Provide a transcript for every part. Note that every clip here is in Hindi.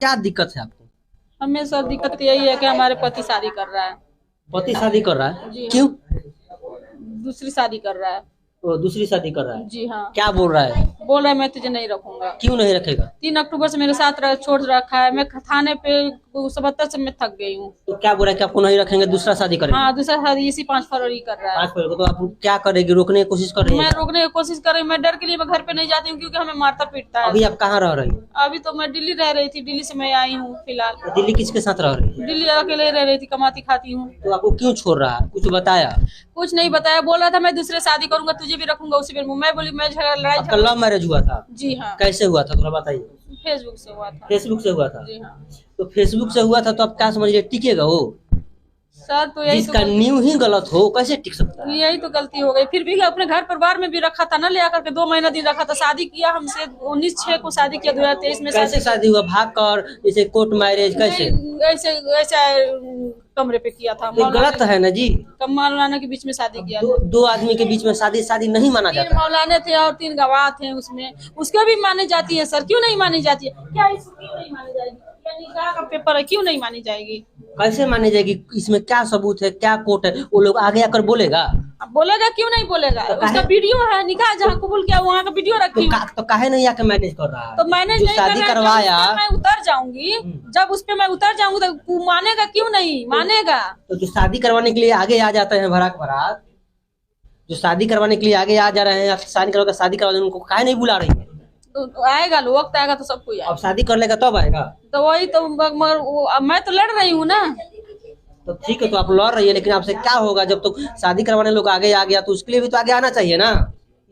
क्या दिक्कत है आपको? हमें सर दिक्कत यही है कि हमारे पति शादी कर रहा है। पति शादी कर रहा है, जी क्यों? हाँ। दूसरी शादी कर रहा है। वो दूसरी शादी कर रहा है? जी हाँ। क्या बोल रहा है? बोल रहा है मैं तुझे नहीं रखूंगा। क्यों नहीं रखेगा? 3 अक्टूबर से मेरे साथ छोड़ रखा है। मैं थाने पे 77 से मैं थक गई हूँ। तो क्या बोल रहा है कि आपको नहीं रखेंगे, दूसरा शादी करेंगे? हाँ, दूसरा शादी इसी 5 फरवरी कर रहा है। 5 फरवरी को तो आप क्या करेगी? रोकने की कोशिश कर रही मैं है? रोकने की कोशिश कर रही हूँ। मैं डर के लिए मैं घर पे नहीं जाती हूँ क्योंकि हमें मारता पीटता है। अभी आप कहाँ रह रही हो? अभी तो मैं दिल्ली रह रही थी। दिल्ली से मैं आई हूँ फिलहाल। तो दिल्ली किसके साथ रह रही है? दिल्ली अकेले रह रही थी, कमाती खाती हूँ। तो आपको क्यों छोड़ रहा है, कुछ बताया? कुछ नहीं बताया। बोल रहा था मैं दूसरे शादी करूंगा, तुझे भी रखूंगा उसी पे। मैं बोली मैं लड़ाई आपका झगड़ा। लव मैरिज हुआ था? जी हाँ। कैसे हुआ था थोड़ा बताइए। फेसबुक से हुआ था। फेसबुक से हुआ था? जी हाँ। तो फेसबुक से हुआ था तो आप क्या समझिए टिकेगा वो? सर तो यही तो जिसका न्यू ही गलत हो कैसे टिक सकता है? यही तो गलती हो गई। फिर भी अपने घर परिवार में भी रखा था ना, ले आकर के 2 महीना दिन रखा था। शादी किया हमसे 19/6 को शादी किया, 2023 में कैसे शादी हुआ? भाग कर जैसे कोर्ट मैरिज कैसे? ऐसे ऐसे कमरे पे किया था। ये गलत है ना जी। मौलाना के बीच में शादी किया था। दो आदमी के बीच में शादी शादी नहीं माना 3 जाता। मौलाने थे और 3 गवाह थे उसमें। उसके भी मानी जाती है सर, क्यों नहीं मानी जाती है? क्या इसको क्यों नहीं मानी जाएगी? क्या निकाह का पेपर है, क्यों नहीं मानी जाएगी? कैसे मानी जाएगी? इसमें क्या सबूत है, क्या कोर्ट है? वो लोग आगे आकर बोलेगा? अब बोलेगा, क्यों नहीं बोलेगा? तो उसका वीडियो है, निकाह जहाँ कबूल किया वहाँ का वीडियो रखी हूँ। तो काहे नहीं आके मैनेज कर रहा है? तो मैंने जो नहीं शादी करना है, करवाया। जब उस पे मैं उतर जाऊंगी, जब उस पे मैं उतर जाऊंगी तो मानेगा, क्यों नहीं मानेगा? तो जो शादी करवाने के लिए आगे आ जाते हैं भराक भराक, जो शादी करवाने के लिए आगे आ जा रहे हैं, शादी करवा शादी करवा रहे हैं, उनको काहे नहीं बुला रही है? तो आएगा, वक्त आएगा तो सब कोई अब आएगा। शादी कर लेगा तब आएगा। तो वही तो अब मैं तो लड़ रही हूँ ना। तो ठीक है, तो आप लड़ रही है, लेकिन आपसे क्या होगा जब तो शादी करवाने लोग आगे आ गया तो उसके लिए भी तो आगे आना चाहिए ना।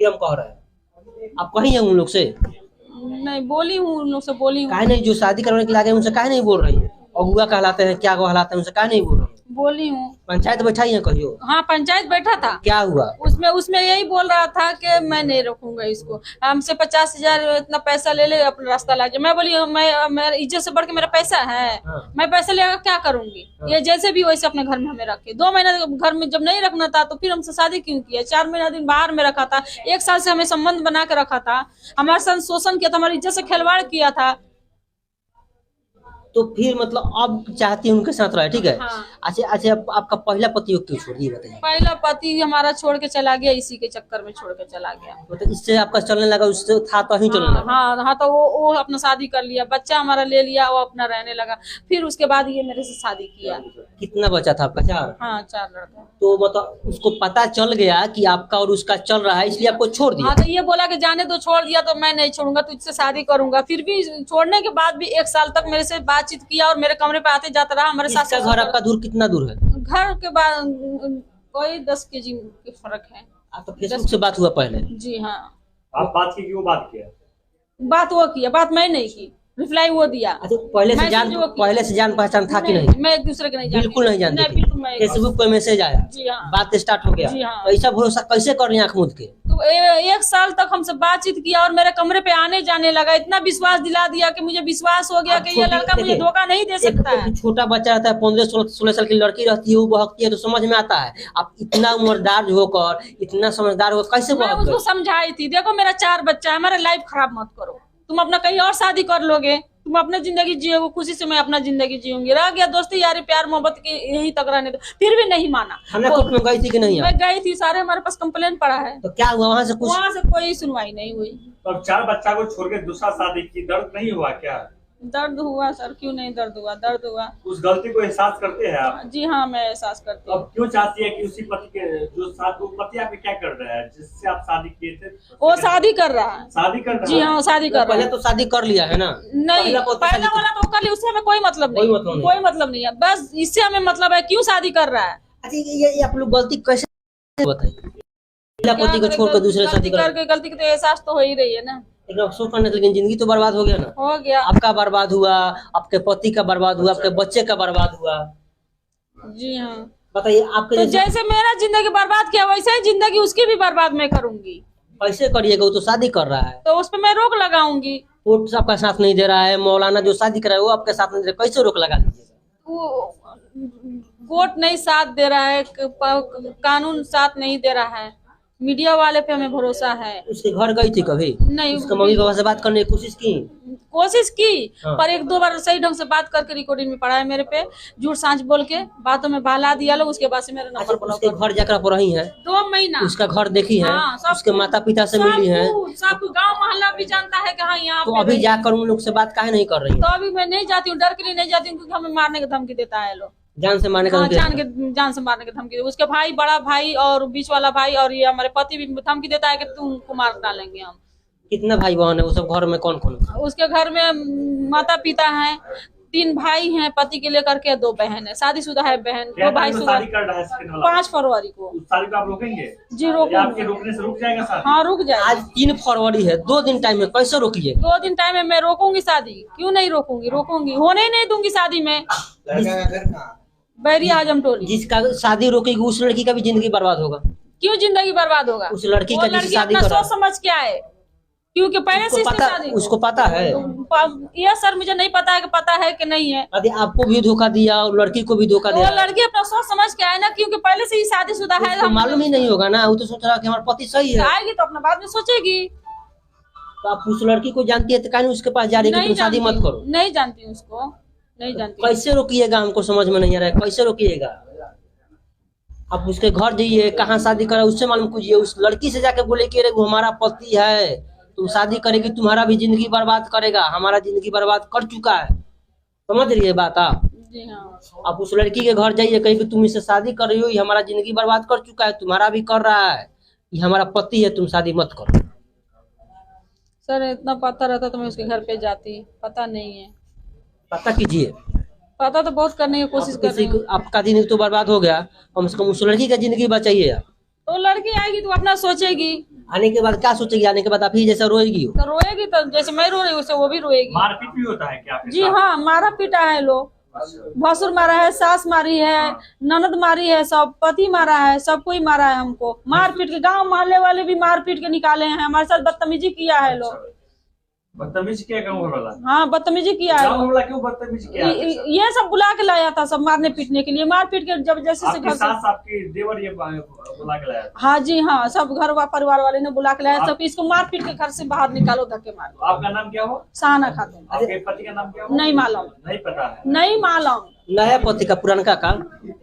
ये हम कह रहे हैं, आप कहीं है उन लोग से? नहीं बोली हूँ, उन लोग से बोली हूँ। काहे नहीं, जो शादी करवाने के लिए आगे उनसे काहे नहीं बोल रही है? अगुआ कहलाते हैं, क्या कहलाते हैं, उनसे काहे नहीं बोल रही है? बोली हूँ। पंचायत बैठाई है कहियो? हाँ, पंचायत बैठा था। क्या हुआ? उसमें उसमें यही बोल रहा था कि मैं नहीं रखूंगा इसको। हमसे 50,000 इतना पैसा ले ले, अपना रास्ता ला जाए। मैं बोली मैं मेरा इज्जत से बढ़ के मेरा पैसा है। हाँ। मैं पैसा लेकर क्या करूंगी? हाँ। ये जैसे भी वैसे अपने घर में हमें रखे। 2 महीना घर में जब नहीं रखना था तो फिर हमसे शादी क्यों किया? 4 महीना दिन बाहर में रखा था। 1 साल से हमें संबंध बना के रखा था। हमारे साथ शोषण किया था, हमारी इज्जत से खिलवाड़ किया था। तो फिर मतलब अब चाहती है उनके साथ रहे, ठीक है। हाँ। अच्छा अच्छा, आपका पहला पति को क्यों छोड़ दिया बताइए? पहला पति हमारा छोड़ के चला गया, इसी के चक्कर में छोड़ के चला गया। मतलब इससे आपका चलने लगा, उससे था तो ही चलने हाँ लगा? हाँ हाँ, तो वो अपना शादी कर लिया, बच्चा हमारा ले लिया, वो अपना रहने लगा। फिर उसके बाद ये मेरे से शादी किया। कितना बचा था आपका? 4? हाँ, 4 लड़का। तो मतलब उसको पता चल गया कि आपका और उसका चल रहा है, इसलिए आपको छोड़ दिया? हाँ, तो ये बोला कि जाने दो, छोड़ दिया। तो मैं नहीं छोड़ूंगा, तुझसे शादी करूंगा। फिर भी छोड़ने के बाद भी 1 साल तक मेरे से बातचीत किया और मेरे कमरे पे आते जाता रहा। हमारे साथ इसका घर आपका दूर कितना दूर है? घर के बाद कोई 10 kg के फर्क है। तो फेसबुक से बात हुआ पहले? जी हाँ। आप बात की क्यों बात किया? बात वो किया, बात मैं नहीं की। रिप्लाई वो दिया। अच्छा, पहले से जान पहचान था कि नहीं? मैं एक दूसरे के नहीं जानती। बिल्कुल नहीं जानते? बिल्कुल मैं फेसबुक पे मैसेज आया, जी हाँ। बात स्टार्ट हो गया, जी हाँ। तो ऐसा भरोसा कैसे कर रही आंख मूंद के? तो 1 साल तक हमसे बातचीत किया और मेरे कमरे पे आने जाने लगा। इतना विश्वास दिला दिया कि मुझे विश्वास हो गया कि ये लड़का मुझे धोखा नहीं दे सकता है। छोटा बच्चा रहता है, 15-16 साल की लड़की रहती है, वो बहकती है तो समझ में आता है। आप इतना उम्रदार होकर, इतना समझदार होकर कैसे मैं बहक उसको गए? समझाई थी, देखो मेरा 4 बच्चा है, हमारा लाइफ खराब मत करो। तुम अपना कहीं और शादी कर लोगे, तुम अपना जिंदगी जियोगे, खुशी से मैं अपना जिंदगी जीऊंगी। रह गया दोस्ती यारी प्यार मोहब्बत की यहीं तक रहने दो। फिर भी नहीं माना। थाना कोर्ट में गई थी कि नहीं? मैं गई थी, सारे हमारे पास कंप्लेन पड़ा है। तो क्या हुआ वहाँ से कुछ? वहां से कोई सुनवाई नहीं हुई। तो अब 4 बच्चा को छोड़ के दूसरा शादी की, दर्द नहीं हुआ क्या? दर्द हुआ सर, क्यों नहीं दर्द हुआ? दर्द हुआ। उस गलती को एहसास करते हैं आप? जी हाँ, मैं एहसास करती हूँ। अब क्यों चाहती है कि उसी पति के जो साथ, वो पति आपके क्या कर रहा है जिससे आप शादी किए थे? वो शादी कर रहा है। शादी कर रहा जी हाँ, वो शादी कर रहा पहले है। तो शादी कर लिया है ना? नहीं, पहला वाला तो कर लिया, उससे हमें कोई मतलब नहीं। कोई मतलब नहीं है, बस इससे हमें मतलब है क्यों शादी कर रहा है। अच्छा, ये आप लोग गलती कैसे बताइए? पहला पति को छोड़ कर दूसरे शादी कर? गलती की तो एहसास तो हो ही रही है ना। लेकिन अफसोस करने से, लेकिन जिंदगी तो बर्बाद हो गया ना। हो गया। आपका बर्बाद हुआ, आपके पति का बर्बाद हुआ, आपके बच्चे का बर्बाद हुआ। जी हाँ। बताइए आपके तो जैसे मेरा जिंदगी बर्बाद किया वैसे ही जिंदगी उसकी भी बर्बाद मैं करूंगी। कैसे करिएगा? वो तो शादी कर रहा है। तो उस पर मैं रोक लगाऊंगी। कोर्ट आपका साथ नहीं दे रहा है, मौलाना जो शादी कर रहा है वो आपके साथ नहीं दे रहा है, कैसे रोक लगा लीजिएगा? वो कोर्ट नहीं साथ दे रहा है, कानून साथ नहीं दे रहा है। मीडिया वाले पे हमें भरोसा है। उसके घर गई थी कभी? नहीं, उसके मम्मी पापा से बात करने की कोशिश की? कोशिश की हाँ। पर एक दो बार सही ढंग से बात करके रिकॉर्डिंग में पड़ा है मेरे पे, झूठ सांच बोल के बातों में बहला दिया लोग, उसके बाद से मेरा अच्छा, नंबर ब्लॉक उसके कर घर जाकर आप रही हैं? 2 महीना। उसका घर देखी है? हाँ, सब उसके कुछ। माता पिता से मिली है? सब गांव मोहल्ला भी जानता है कि हाँ यहाँ तो पे अभी रही। जाकर उन लोग से बात काहे नहीं कर रही है? तो अभी मैं नहीं जाती हूँ, डर के लिए नहीं जाती हूँ, क्योंकि हमें मारने की धमकी देता है लोग। जान से मारने का हाँ, धमकी? जान से मारने की धमकी। उसके भाई, बड़ा भाई और बीच वाला भाई और ये हमारे पति भी धमकी देता है कि तुमको मार डालेंगे हम। कितना भाई बहन है वो सब? घर में कौन कौन है? उसके घर में माता पिता हैं, 3 भाई हैं पति के लेकर के, 2 बहन है, शादीशुदा है बहन, 2 भाई शादी कर रहा है सेकंड वाला? 5 फरवरी को। उस शादी को आप रोकेंगे? जी या रोकूंगी। आपके रोकने से रुक जाएगा शादी? हाँ रुक जाए। आज 3 फरवरी है, 2 दिन टाइम है, कैसे रोकिए? 2 दिन टाइम है, मैं रोकूंगी शादी, क्यों नहीं रोकूंगी, रोकूंगी, होने ही नहीं दूंगी शादी में। बैरिया आजम टोली। जिसका शादी रोकेगी उस लड़की का भी जिंदगी बर्बाद होगा। क्यों जिंदगी बर्बाद होगा? उस लड़की वो का जिससे लड़की शादी अपना करा सोच समझ के आए, क्योंकि पहले से इसकी शादी। उसको पता है? ये सर मुझे नहीं पता है कि पता है कि नहीं है। यदि आपको भी धोखा दिया और लड़की को भी धोखा तो दिया, वो लड़की अपना सोच समझ के आए ना, क्योंकि पहले से ही शादीशुदा है। उसको मालूम ही नहीं होगा ना, वो तो सोच रहा कि हमारा पति सही है। आएगी तो अपना बाद में सोचेगी। तो आप उस लड़की को जानती है तो काहे उसके पास जा रही है कि नहीं तुम शादी मत जानती, करो? नहीं जानती हूँ उसको, नहीं जानती। कैसे रोकिएगा? हमको समझ में नहीं आ रहा है, कैसे रोकिएगा? आप उसके घर जाइए, कहाँ शादी करा उससे मालूम कीजिए। उस लड़की से जाके बोले कि अरे वो हमारा पति है, तुम शादी करेगी, तुम्हारा भी जिंदगी बर्बाद करेगा, हमारा जिंदगी बर्बाद कर चुका है। समझ रही है बात आप? जी हाँ। आप उस लड़की के घर जाइए, कहीं कि तुम इससे शादी कर रही हो, ये हमारा जिंदगी बर्बाद कर चुका है, तुम्हारा भी कर रहा है, ये हमारा पति है, तुम शादी मत करो। सर इतना पता रहता तो मैं उसके घर पे जाती, पता नहीं है। पता कीजिए। पता तो बहुत करने की कोशिश कर रही हूँ। आपका जिंदगी तो बर्बाद हो गया, कम से कम उस लड़की का जिंदगी बचाइए आप। तो लड़की आएगी तो अपना सोचेगी। आने के बाद क्या सोचेगी? आने के बाद आप ही जैसा रोएगी हो? तो रोएगी, तो जैसे मैं रो रही हूँ वैसे वो भी रोएगी। मारपीट भी होता है क्या आपके जी साथ? हाँ, मारा पीटा है लोग, भसुर मारा है, सास मारी है, ननद मारी है, सब पति मारा है, सब कोई मारा है हमको। मार पीट के गांव मोहल्ले वाले भी मार पीट के निकाले हैं, हमारे साथ बदतमीजी किया है लोग। बदतमीज किया गाँव वाला? हाँ बदतमीजी किया है। गाँव वाला क्यों बदतमीज किया? ये सब बुला के लाया था, सब मारने पीटने के लिए, मार पीट के जब जैसे से आपकी घर से। सास आपकी देवर ये बुला के लाया था? हाँ जी हाँ, सब घर परिवार वाले ने बुला के लाया, सब इसको मार पीट के घर से बाहर निकालो, धक्के मारो। आपका नाम क्या हो? सहाना खातून। आपके पति का नाम क्या हो? नहीं मालूम, नहीं पता है? नहीं मालूम। नया पति का पुरानका का?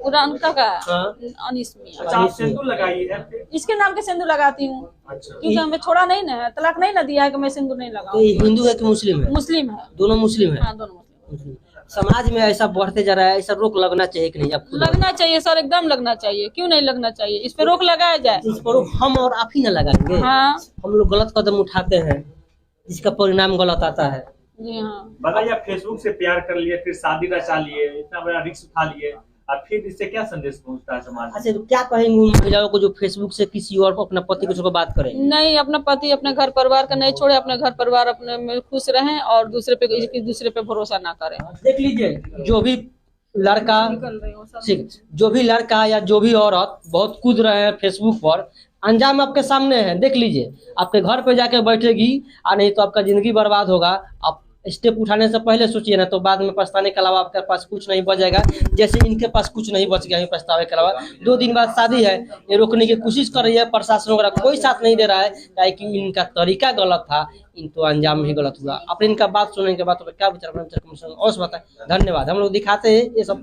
उनका का हाँ। अनिस मियां। अच्छा, आप सिंदूर लगाई है फिर? इसके नाम के सिंदूर लगाती हूँ, अच्छा। क्योंकि हमें छोड़ा नहीं ना है, तलाक नहीं ना दिया है कि मैं सिंदूर नहीं तो लगाऊं। ये हिंदू है कि मुस्लिम है? मुस्लिम है। दोनों मुस्लिम है। हाँ दोनों मुस्लिम। मुस्लिम। समाज में ऐसा बढ़ते जा रहा है, ऐसा रोक लगना चाहिए कि नहीं? आपको लगना चाहिए सर, एकदम लगना चाहिए, क्यों नहीं लगना चाहिए, इस पे रोक लगाया जाए। इस पर रोक हम और आप ही ना लगाएंगे? हाँ हम लोग गलत कदम उठाते हैं, जिसका परिणाम गलत आता है। जी हाँ। बताइए, आप फेसबुक से प्यार कर लिए, फिर शादी रचा लिए, इतना बड़ा रिस्क उठा लिए, अब फिर इससे क्या संदेश पहुंचता है समाज में? अच्छा, तो क्या कहेंगे उन महिलाओं को जो फेसबुक से किसी और अपना पति को बात करें? नहीं, अपना पति अपने घर परिवार का नहीं छोड़े, अपने घर परिवार अपने में खुश रहें और दूसरे पे भरोसा ना करें। देख लीजिए, जो भी लड़का, ठीक, जो भी लड़का या जो भी औरत बहुत कूद रहे हैं फेसबुक पर, अंजाम आपके सामने है, देख लीजिए। आपके घर पे जाके बैठेगी और नहीं तो आपका जिंदगी बर्बाद होगा। आप स्टेप उठाने से पहले सोचिए ना, तो बाद में पछताने के अलावा आपके पास कुछ नहीं बचेगा, जैसे इनके पास कुछ नहीं बच गया पछतावे के अलावा। 2 दिन बाद शादी है, ये रोकने की कोशिश कर रही है, प्रशासन वगैरह कोई साथ नहीं दे रहा है, ताकि इनका तरीका गलत था, इनको अंजाम भी गलत हुआ। अपने इनका बात सुनने के बाद तो क्या विचार और बताएं। धन्यवाद। हम लोग दिखाते हैं ये सब।